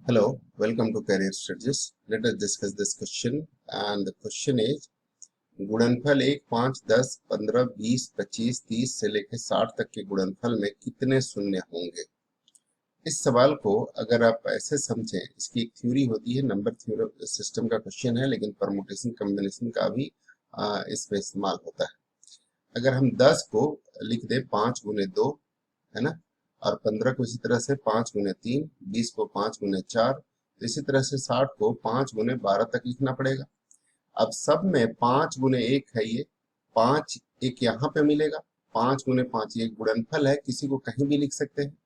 Hello, welcome to Career Strategies. Let us discuss this question and the question is गुणनफल 1, 5, 10, 15, 20, 25, 30 से लेकर 60 तक के गुणनफल में कितने शून्य होंगे। इस सवाल को अगर आप ऐसे समझें, इसकी एक थ्योरी होती है, नंबर थ्योरी सिस्टम का क्वेश्चन है, लेकिन परमुटेशन कॉम्बिनेशन का भी इसमें इस्तेमाल होता है। अगर हम 10 को लिख दें 5 गुने 2, है ना, और 15 को इसी तरह से 5 गुने 3, 20 को 5 गुने 4, तो इसी तरह से 60 को 5 गुने 12 तक लिखना पड़ेगा। अब सब में 5 गुने 1 है, ये 5 एक यहाँ पे मिलेगा, 5 गुने 5 ये गुणनफल है, किसी को कहीं भी लिख सकते हैं।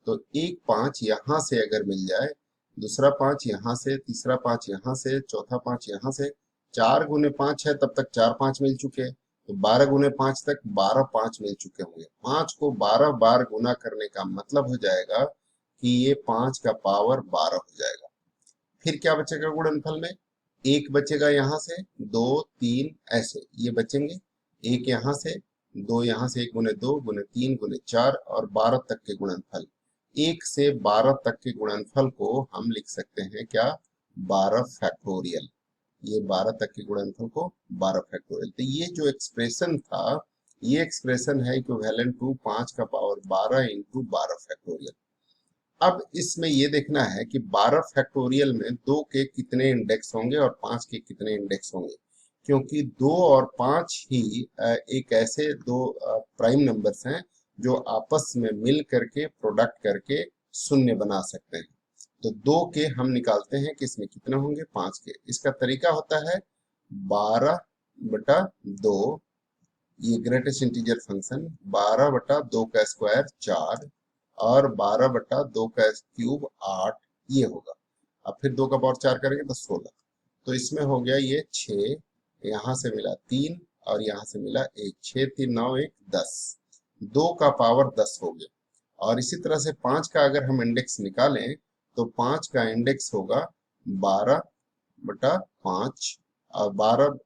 तो एक 5 यहाँ से अगर मिल जाए, दूसरा 5 यहाँ से, तीसरा 5 यहाँ से, चौथा 5 यहाँ से, 4 गुने 5 है, तब तक 4 5 मिल चुके हैं। तो 12 गुने 5 तक 12 5 मिल चुके होंगे। 5 को 12 बार गुना करने का मतलब हो जाएगा कि ये 5 का पावर 12 हो जाएगा। फिर क्या बचेगा गुणनफल में? एक बचेगा यहाँ से, 2 3 ऐसे ये बचेंगे, एक यहाँ से, 2 यहाँ से, 1 गुने 2 गुने 3 गुने 4 और 12 तक के गुणनफल। 1 से 12 तक के गुणनफल को हम लिख सकते हैं क्या? 12 फैक्टोरियल। ये 12 तक के गुणनफल को 12 फैक्टोरियल। तो ये जो एक्सप्रेशन था, ये एक्सप्रेशन है इक्विवेलेंट टू 5 का पावर 12 इंटू 12 फैक्टोरियल। अब इसमें ये देखना है कि 12 फैक्टोरियल में 2 के कितने इंडेक्स होंगे और 5 के कितने इंडेक्स होंगे, क्योंकि 2 और 5 ही एक ऐसे दो प्राइम नंबर्स हैं जो आपस में मिल करके प्रोडक्ट करके शून्य बना सकते हैं। तो 2 के हम निकालते हैं कि इसमें कितने होंगे, 5 के। इसका तरीका होता है 12/2, ये ग्रेटेस्ट इंटीजर फंक्शन, 12/2 का स्क्वायर 4 और 12/2 का क्यूब 8, ये होगा। अब फिर 2 का पावर 4 करेंगे तो 16। तो इसमें हो गया ये 6, यहाँ से मिला 3 और यहाँ से मिला 1, 6 3 9 1 10, 2 का पावर 10 हो गया। और इसी तरह से 5 का अगर हम इंडेक्स निकालें तो 5 का इंडेक्स होगा 12/5 और 12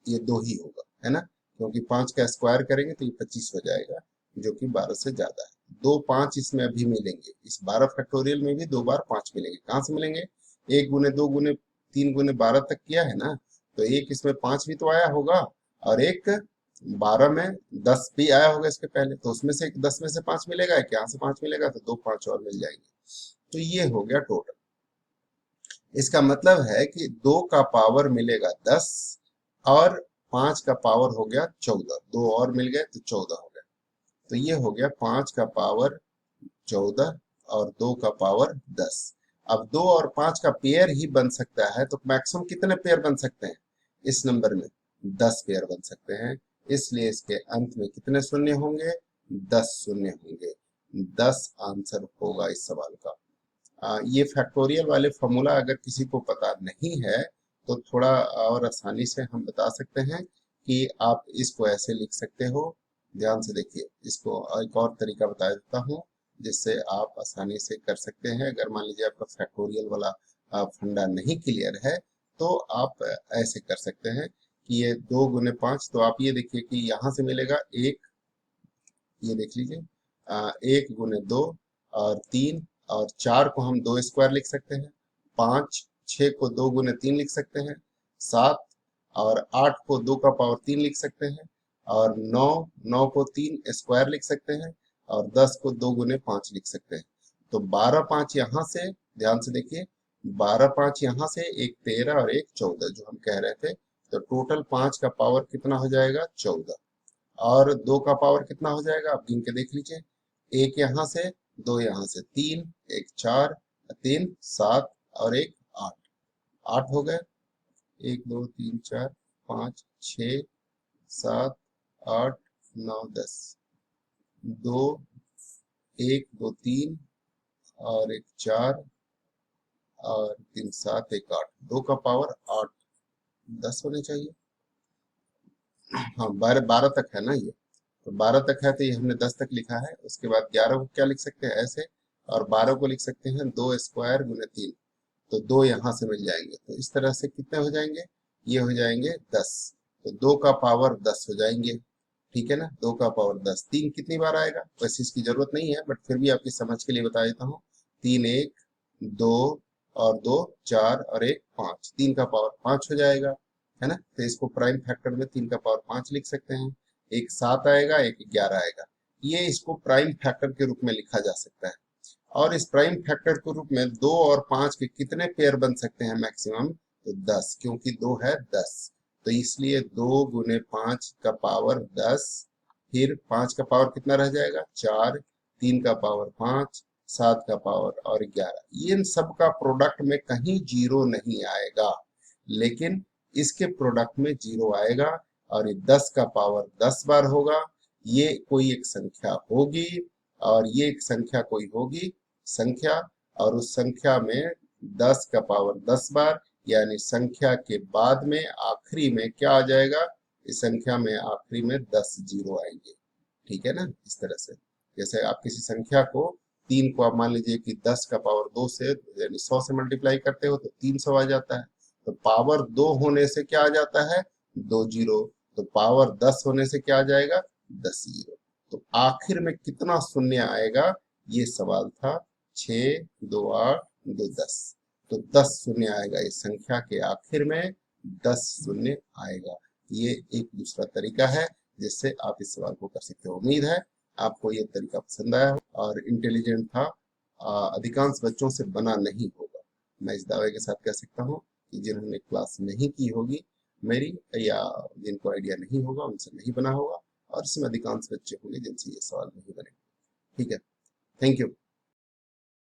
ये 2 ही होगा, है ना, क्योंकि 5 का स्क्वायर करेंगे तो ये 25 हो जाएगा, जो कि 12 से ज्यादा है। 2 5 इसमें अभी मिलेंगे, इस 12 फैक्टोरियल में भी 2 बार 5 मिलेंगे। कहाँ से मिलेंगे? 1 गुने 2 गुने 3 गुने 12 तक किया है ना, तो एक इसमें 5 भी तो आया होगा और एक 12 में 10 भी आया होगा इसके पहले, तो उसमें से 10 में से 5 मिलेगा, कि यहाँ से 5 मिलेगा, तो 2 5 और मिल जाएंगे। तो ये हो गया टोटल। इसका मतलब है कि 2 का पावर मिलेगा 10 और 5 का पावर हो गया 14, 2 और मिल गए तो 14 हो गया। तो ये हो गया 5 का पावर 14 और 2 का पावर 10। अब 2 और 5 का पेयर ही बन सकता है, तो मैक्सिमम कितने पेयर बन सकते हैं इस नंबर में? 10 पेयर बन सकते हैं। इसलिए इसके अंत में कितने शून्य होंगे? 10 शून्य होंगे। 10 आंसर होगा इस सवाल का। ये फैक्टोरियल वाले फॉर्मूला अगर किसी को पता नहीं है तो थोड़ा और आसानी से हम बता सकते हैं कि आप इसको ऐसे लिख सकते हो। ध्यान से देखिए, इसको एक और तरीका बता देता हूँ जिससे आप आसानी से कर सकते हैं। अगर मान लीजिए आपका फैक्टोरियल वाला फंडा नहीं क्लियर है तो आप ऐसे कर सकते हैं कि ये 2 गुने 5, तो आप ये देखिए कि यहाँ से मिलेगा 1, ये देख लीजिए, 1 गुने 2 और 3 और 4 को हम 2 स्क्वायर लिख सकते हैं, 5 6 को 2 गुने 3 लिख सकते हैं, 7 और 8 को 2 का पावर 3 लिख सकते हैं और 9 को 3 स्क्वायर लिख सकते हैं और 10 को 2 गुने 5 लिख सकते हैं। तो 12 5 यहाँ से, ध्यान से देखिए, 12 5 यहाँ से, एक 13 और एक 14 जो हम कह रहे थे। तो टोटल 5 का पावर कितना हो जाएगा? 14। और 2 का पावर कितना हो जाएगा? आप गिन के देख लीजिए, एक यहाँ से, 2 यहाँ से, 3 एक 4 3 7 और एक 8, 8 हो गए। 1 2 3 4 5 6 7 8 9 10, 2 1 2 3 और एक 4 और 3 7 एक 8, 2 का पावर 8, 10 होने चाहिए। हाँ, 12 तक है ना ये, तो 12 तक है तो ये हमने 10 तक लिखा है। उसके बाद 11 को क्या लिख सकते हैं? ऐसे। और 12 को लिख सकते हैं 2 स्क्वायर गुने 3, तो 2 यहाँ से मिल जाएंगे। तो इस तरह से कितने हो जाएंगे? ये हो जाएंगे 10। तो 2 का पावर 10 हो जाएंगे, ठीक है ना। 2 का पावर 10, 3 कितनी बार आएगा वैसे इसकी जरूरत नहीं है, बट फिर भी आपकी समझ के लिए बता देता हूँ। 3 1 2 और 2 4 और 1 5, 3 का पावर 5 हो जाएगा, है ना। तो इसको प्राइम फैक्टर में 3 का पावर 5 लिख सकते हैं। एक 7 आएगा, एक 11 आएगा। ये इसको प्राइम फैक्टर के रूप में लिखा जा सकता है। और इस प्राइम फैक्टर के रूप में 2 और 5 के कितने पेयर बन सकते हैं मैक्सिमम, तो 10, क्योंकि 2 है 10। तो इसलिए 2 गुने 5 का पावर 10, फिर 5 का पावर कितना रह जाएगा 4, 3 का पावर 5, 7 का पावर और 11। इन सब का प्रोडक्ट में कहीं जीरो नहीं आएगा, लेकिन इसके प्रोडक्ट में जीरो आएगा। और ये 10 का पावर 10 बार होगा। ये कोई एक संख्या होगी, और ये एक संख्या कोई होगी संख्या, और उस संख्या में 10 का पावर 10 बार, यानी संख्या के बाद में आखिरी में क्या आ जाएगा, इस संख्या में आखिरी में 10 जीरो आएंगे। ठीक है ना। इस तरह से जैसे आप किसी संख्या को 3 को आप मान लीजिए कि 10 का पावर 2 से यानी 100 से मल्टीप्लाई करते हो तो 300 आ जाता है। तो पावर 2 होने से क्या आ जाता है 2 जीरो। तो पावर 10 होने से क्या आ जाएगा 10 जीरो। तो आखिर में कितना शून्य आएगा, ये सवाल था। 6 2 8 2 10। तो 10 शून्य आएगा इस संख्या के आखिर में, 10 शून्य आएगा। ये एक दूसरा तरीका है जिससे आप इस सवाल को कर सकते हो। उम्मीद है आपको ये तरीका पसंद आया और इंटेलिजेंट था। अधिकांश बच्चों से बना नहीं होगा। मैं इस दावे के साथ कह सकता हूँ कि जिन्होंने क्लास नहीं की होगी मेरी, या जिनको आइडिया नहीं होगा, उनसे नहीं बना होगा, और इसमें अधिकांश बच्चे होंगे जिनसे ये सवाल नहीं बने। ठीक है, थैंक यू।